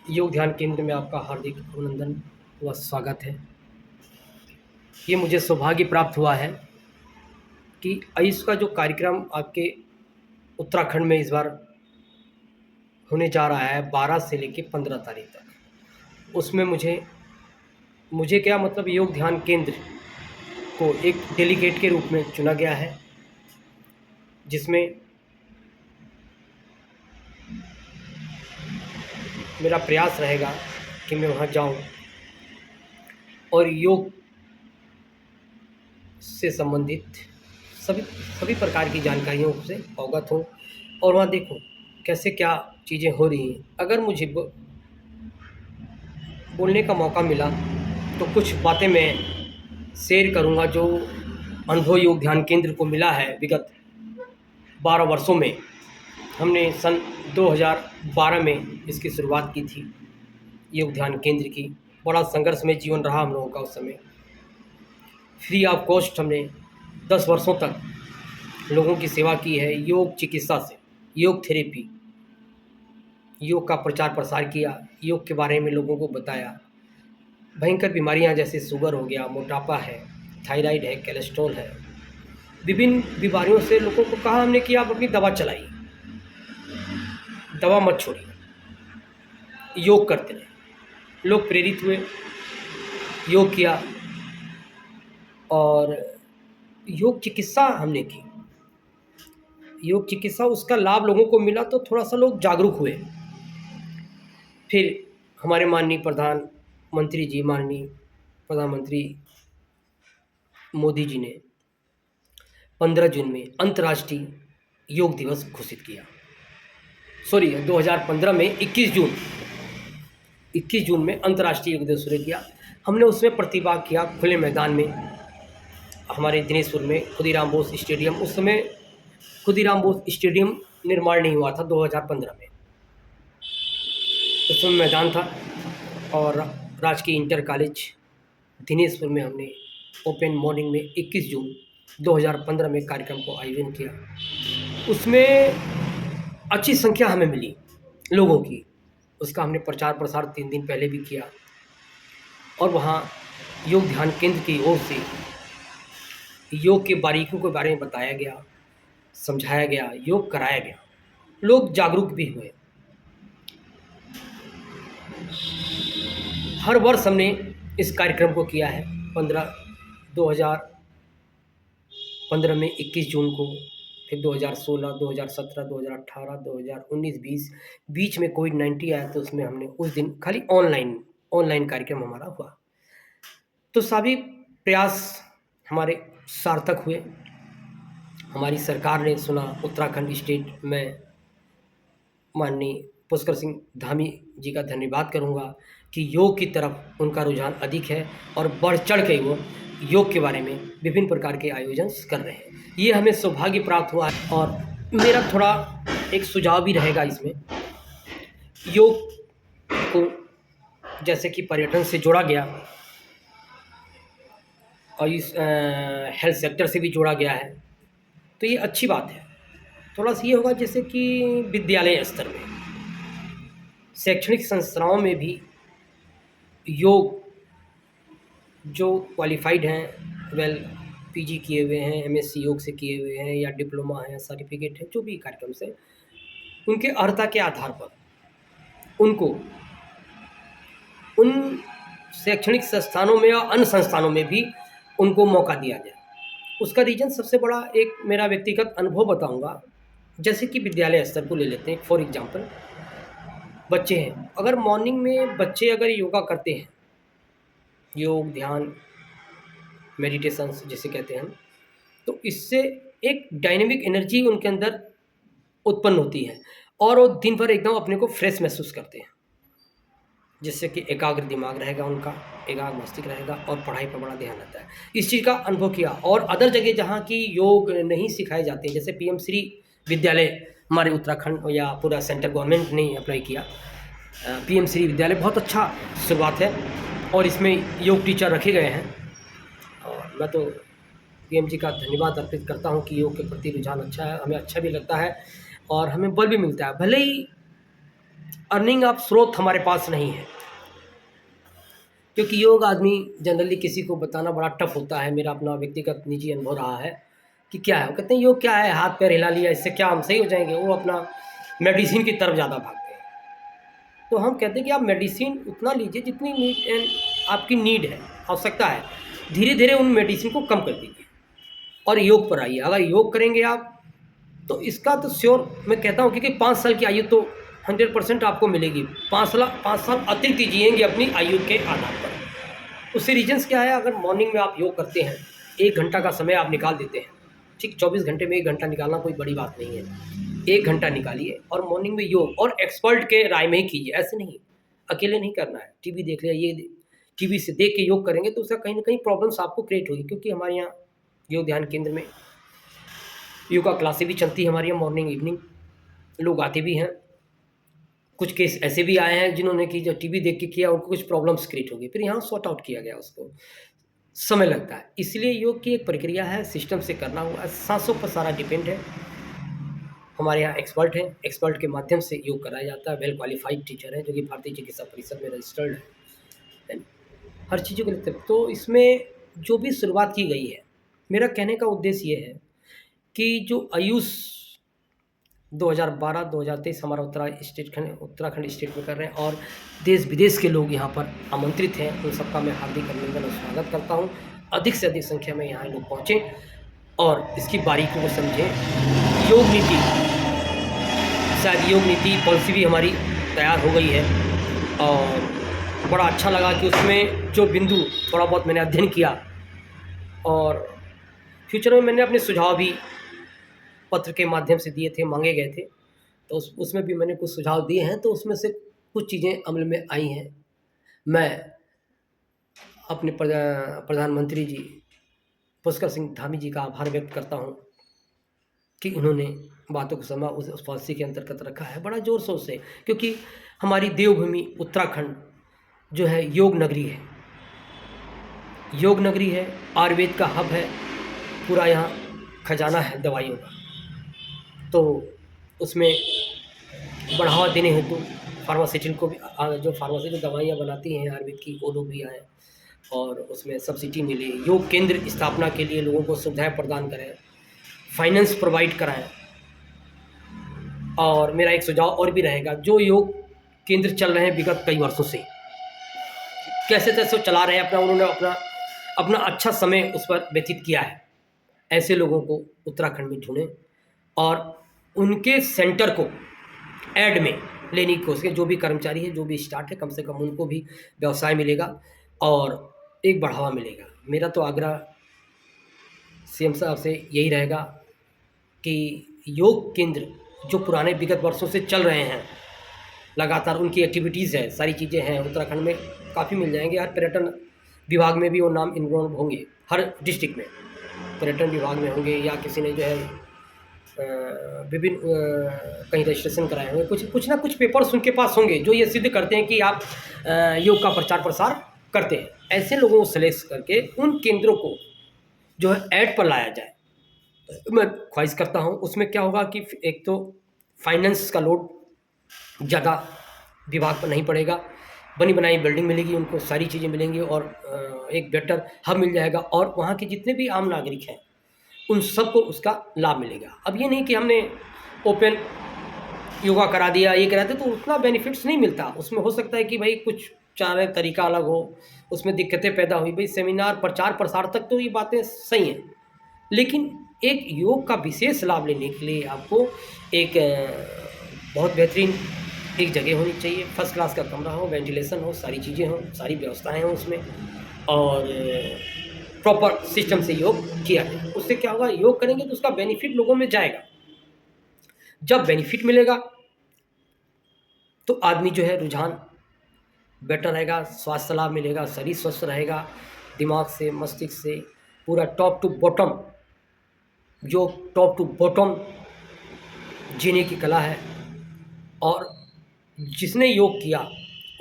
योग ध्यान केंद्र में आपका हार्दिक अभिनंदन व स्वागत है। ये मुझे सौभाग्य प्राप्त हुआ है कि आयुष का जो कार्यक्रम आपके उत्तराखंड में इस बार होने जा रहा है 12 से लेकर 15 तारीख तक, उसमें मुझे मुझे क्या मतलब योग ध्यान केंद्र को एक डेलीगेट के रूप में चुना गया है, जिसमें मेरा प्रयास रहेगा कि मैं वहाँ जाऊँ और योग से संबंधित सभी सभी प्रकार की जानकारियों से अवगत हूँ और वहाँ देखूँ कैसे क्या चीज़ें हो रही हैं। अगर मुझे बोलने का मौका मिला तो कुछ बातें मैं शेयर करूँगा जो अनुभव योग ध्यान केंद्र को मिला है विगत 12 वर्षों में। हमने सन 2012 में इसकी शुरुआत की थी योग ध्यान केंद्र की। बड़ा संघर्षमय जीवन रहा हम लोगों का उस समय। फ्री ऑफ कॉस्ट हमने 10 वर्षों तक लोगों की सेवा की है। योग चिकित्सा से, योग थेरेपी, योग का प्रचार प्रसार किया, योग के बारे में लोगों को बताया। भयंकर बीमारियां जैसे शुगर हो गया, मोटापा है, थायराइड है, कोलेस्ट्रॉल है, विभिन्न बीमारियों से लोगों को कहा हमने कि आप अपनी दवा चलाइए, दवा मत छोड़िए, योग करते रहे। लोग प्रेरित हुए, योग किया और योग चिकित्सा हमने की। योग चिकित्सा उसका लाभ लोगों को मिला तो थोड़ा सा लोग जागरूक हुए। फिर हमारे माननीय प्रधानमंत्री मोदी जी ने 15 जून में अंतर्राष्ट्रीय योग दिवस घोषित किया। 2015 में 21 जून में अंतर्राष्ट्रीय योग दिवस शुरू किया। हमने उसमें प्रतिभाग किया खुले मैदान में, हमारे दिनेशपुर में खुदीराम बोस स्टेडियम। उस समय खुदीराम बोस स्टेडियम निर्माण नहीं हुआ था 2015 में। उस समय मैदान था और राजकीय इंटर कॉलेज दिनेशपुर में हमने ओपन मॉर्निंग में 21 जून 2015 में कार्यक्रम को आयोजन किया। उसमें अच्छी संख्या हमें मिली लोगों की। उसका हमने प्रचार प्रसार 3 दिन पहले भी किया और वहाँ योग ध्यान केंद्र की ओर से योग के बारीकियों के बारे में बताया गया, समझाया गया, योग कराया गया। लोग जागरूक भी हुए। हर वर्ष हमने इस कार्यक्रम को किया है। 2015 में 21 जून को, फिर 2016, 2017, 2018, 2019, 20 बीच में कोविड-19 आया तो उसमें हमने उस दिन खाली ऑनलाइन कार्यक्रम हमारा हुआ। तो सभी प्रयास हमारे सार्थक हुए। हमारी सरकार ने सुना। उत्तराखंड स्टेट में माननीय पुष्कर सिंह धामी जी का धन्यवाद करूंगा कि योग की तरफ उनका रुझान अधिक है और बढ़ चढ़ के वो योग के बारे में विभिन्न प्रकार के आयोजन कर रहे हैं। ये हमें सौभाग्य प्राप्त हुआ है और मेरा थोड़ा एक सुझाव भी रहेगा इसमें। योग को जैसे कि पर्यटन से जोड़ा गया और इस हेल्थ सेक्टर से भी जोड़ा गया है, तो ये अच्छी बात है। थोड़ा सा ये होगा जैसे कि विद्यालय स्तर में, शैक्षणिक संस्थाओं में भी योग जो क्वालिफाइड हैं, पीजी किए हुए हैं, एमएससी योग से किए हुए हैं या डिप्लोमा है, सर्टिफिकेट है, जो भी कार्यक्रम से, उनके अर्हता के आधार पर उनको उन शैक्षणिक संस्थानों में या अन्य संस्थानों में भी उनको मौका दिया जाए। उसका रीज़न सबसे बड़ा एक मेरा व्यक्तिगत अनुभव बताऊंगा। जैसे कि विद्यालय स्तर को ले लेते हैं, फॉर एग्जांपल बच्चे हैं, अगर मॉर्निंग में बच्चे अगर योगा करते हैं, योग ध्यान मेडिटेशंस जिसे कहते हैं, तो इससे एक डायनेमिक एनर्जी उनके अंदर उत्पन्न होती है और वो दिन भर एकदम अपने को फ्रेश महसूस करते हैं, जिससे कि एकाग्र दिमाग रहेगा उनका, एकाग्र मस्तिष्क रहेगा और पढ़ाई पर बड़ा ध्यान रहता है। इस चीज़ का अनुभव किया। और अदर जगह जहाँ की योग नहीं सिखाए जाते हैं, जैसे पीएम श्री विद्यालय हमारे उत्तराखंड या पूरा सेंट्रल गवर्नमेंट ने अप्लाई किया, पीएम श्री विद्यालय बहुत अच्छा शुरुआत है और इसमें योग टीचर रखे गए हैं और मैं तो पीएम जी का धन्यवाद अर्पित करता हूँ कि योग के प्रति रुझान अच्छा है, हमें अच्छा भी लगता है और हमें बल भी मिलता है। भले ही अर्निंग ऑफ स्रोत हमारे पास नहीं है, क्योंकि योग आदमी जनरली किसी को बताना बड़ा टफ होता है। मेरा अपना व्यक्तिगत निजी अनुभव रहा है कि क्या है, वो कहते हैं योग क्या है, हाथ पैर हिला लिया इससे क्या हम सही हो जाएंगे, वो अपना मेडिसिन की तरफ ज़्यादा भागते हैं। तो हम कहते हैं कि आप मेडिसिन उतना लीजिए जितनी नीड एंड आपकी नीड है, आवश्यकता है, धीरे धीरे उन मेडिसिन को कम कर दीजिए और योग पर आइए। अगर योग करेंगे आप तो इसका तो श्योर मैं कहता हूँ, क्योंकि 5 साल की आयु तो 100% आपको मिलेगी। 5 साल अतिरिक्त जिएंगे अपनी आयु के आधार पर। उससे रीजन्स क्या है, अगर मॉर्निंग में आप योग करते हैं, 1 घंटा का समय आप निकाल देते हैं, ठीक 24 घंटे में 1 घंटा निकालना कोई बड़ी बात नहीं है। 1 घंटा निकालिए और मॉर्निंग में योग, और एक्सपर्ट के राय में ही कीजिए, ऐसे नहीं अकेले नहीं करना है। टीवी देख लिया, ये टीवी से देख के योग करेंगे तो उसका कहीं ना कहीं प्रॉब्लम्स आपको क्रिएट होगी। क्योंकि हमारे यहाँ योग ध्यान केंद्र में योगा क्लासें भी चलती है हमारे यहाँ, मॉर्निंग इवनिंग, लोग आते भी हैं। कुछ केस ऐसे भी आए हैं जिन्होंने कि जो टीवी देख के किया उनको कुछ प्रॉब्लम्स क्रिएट हो गई, फिर यहाँ सॉर्ट आउट किया गया, उसको समय लगता है। इसलिए योग की एक प्रक्रिया है, सिस्टम से करना हुआ, सांसों पर सारा डिपेंड है। हमारे यहाँ एक्सपर्ट हैं, एक्सपर्ट के माध्यम से योग कराया जाता है। वेल क्वालिफाइड टीचर हैं जो कि भारतीय चिकित्सा परिषद में रजिस्टर्ड है, हर चीज़ों के लिए। तो इसमें जो भी शुरुआत की गई है, मेरा कहने का उद्देश्य ये है कि जो आयुष 2012-2023 हमारा उत्तराखंड स्टेट में कर रहे हैं, और देश विदेश के लोग यहाँ पर आमंत्रित हैं, उन सबका मैं हार्दिक अभिनंदन और स्वागत करता हूँ। अधिक से अधिक संख्या में यहाँ लोग पहुँचें और इसकी बारीकियों को समझें। योग नीति, शायद योग नीति पॉलिसी भी हमारी तैयार हो गई है, और बड़ा अच्छा लगा कि उसमें जो बिंदु थोड़ा बहुत मैंने अध्ययन किया, और फ्यूचर में मैंने अपने सुझाव भी पत्र के माध्यम से दिए थे, मांगे गए थे, तो उसमें भी मैंने कुछ सुझाव दिए हैं। तो उसमें से कुछ चीज़ें अमल में आई हैं। मैं अपने प्रधानमंत्री जी पुष्कर सिंह धामी जी का आभार व्यक्त करता हूं कि उन्होंने बातों को समा उस पॉलिसी के अंतर्गत रखा है बड़ा जोर शोर से, क्योंकि हमारी देवभूमि उत्तराखंड जो है योग नगरी है, योग नगरी है, आयुर्वेद का हब है, पूरा यहाँ खजाना है दवाइयों का। तो उसमें बढ़ावा देने हेतु फार्मास्यूटिकल को भी, जो फार्मेसी जो दवाइयाँ बनाती हैं आयुर्वेद की, वो लोग भी आए और उसमें सब्सिडी मिले, योग केंद्र स्थापना के लिए लोगों को सुविधाएं प्रदान करें, फाइनेंस प्रोवाइड कराएं। और मेरा एक सुझाव और भी रहेगा, जो योग केंद्र चल रहे हैं विगत कई वर्षों से, कैसे तैसे चला रहे हैं अपना, उन्होंने अपना अच्छा समय उस पर व्यतीत किया है, ऐसे लोगों को उत्तराखंड में ढूंढें और उनके सेंटर को ऐड में लेने की कोशिश, जो भी कर्मचारी है, जो भी स्टाफ है, कम से कम उनको भी व्यवसाय मिलेगा और एक बढ़ावा मिलेगा। मेरा तो आग्रह सीएम साहब से यही रहेगा कि योग केंद्र जो पुराने विगत वर्षों से चल रहे हैं, लगातार उनकी एक्टिविटीज़ है, सारी चीज़ें हैं, उत्तराखंड में काफ़ी मिल जाएंगे। हर पर्यटन विभाग में भी वो नाम इन्वॉल्व होंगे, हर डिस्ट्रिक्ट में पर्यटन विभाग में होंगे, या किसी ने जो है विभिन्न कहीं रजिस्ट्रेशन कराए होंगे, कुछ ना कुछ पेपर्स उनके पास होंगे जो ये सिद्ध करते हैं कि आप योग का प्रचार प्रसार करते हैं। ऐसे लोगों को सेलेक्ट करके उन केंद्रों को जो है ऐड पर लाया जाए। मैं ख्वाहिश करता हूँ उसमें क्या होगा कि एक तो फाइनेंस का लोड ज़्यादा विभाग पर नहीं पड़ेगा, बनी बनाई बिल्डिंग मिलेगी उनको, सारी चीज़ें मिलेंगी और एक बेटर हब मिल जाएगा, और वहाँ के जितने भी आम नागरिक हैं उन सबको उसका लाभ मिलेगा। अब ये नहीं कि हमने ओपन योगा करा दिया, ये करा दिया, तो उतना बेनिफिट्स नहीं मिलता। उसमें हो सकता है कि भाई कुछ चाहे तरीका अलग हो, उसमें दिक्कतें पैदा हुई, भाई सेमिनार प्रचार प्रसार तक तो ये बातें सही हैं, लेकिन एक योग का विशेष लाभ लेने के लिए आपको एक बहुत बेहतरीन एक जगह होनी चाहिए, फर्स्ट क्लास का कमरा हो, वेंटिलेशन हो, सारी चीज़ें हों, सारी व्यवस्थाएं हों उसमें, और प्रॉपर सिस्टम से योग किया जाए। उससे क्या होगा, योग करेंगे तो उसका बेनिफिट लोगों में जाएगा। जब बेनिफिट मिलेगा तो आदमी जो है रुझान बेटर रहेगा, स्वास्थ्य लाभ मिलेगा, शरीर स्वस्थ रहेगा, दिमाग से, मस्तिष्क से, पूरा टॉप टू बॉटम, जो टॉप टू बॉटम जीने की कला है, और जिसने योग किया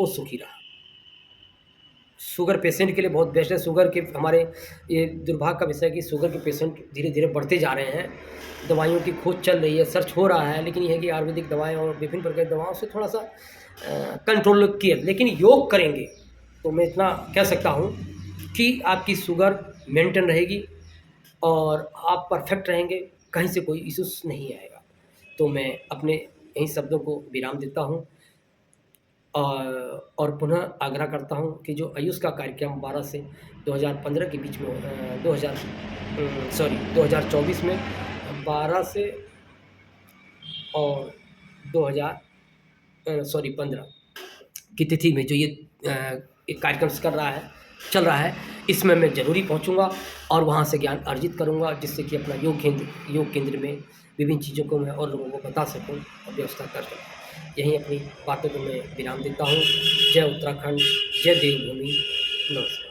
वो सुखी रहा। शुगर पेशेंट के लिए बहुत बेस्ट है। शुगर के हमारे ये दुर्भाग्य का विषय है कि शुगर के पेशेंट धीरे-धीरे बढ़ते जा रहे हैं। दवाइयों की खोज चल रही है, सर्च हो रहा है, लेकिन ये है कि आयुर्वेदिक दवाएँ और विभिन्न प्रकार की दवाओं से थोड़ा-सा कंट्रोल किया। लेकिन योग करेंगे, तो मैं इतना कह सकता हूँ कि आपकी शुगर मेंटेन रहेगी और आप परफेक्ट रहेंगे, कहीं से कोई इश्यूज़ नहीं आएगा। तो मैं अपने यहीं शब्दों को विराम देता हूँ और पुनः आग्रह करता हूँ कि जो आयुष का कार्यक्रम 12 से 2015 के बीच में 2024 में 12 से और 15 की तिथि में जो ये एक कार्यक्रम चल रहा है, इसमें मैं ज़रूरी पहुँचूँगा और वहाँ से ज्ञान अर्जित करूँगा, जिससे कि अपना योग केंद्र में विभिन्न चीज़ों को मैं और लोगों को बता सकूँ और व्यवस्था कर सकूँ। यहीं अपनी बातों को मैं विराम देता हूँ। जय उत्तराखंड, जय देवभूमि, नमस्कार।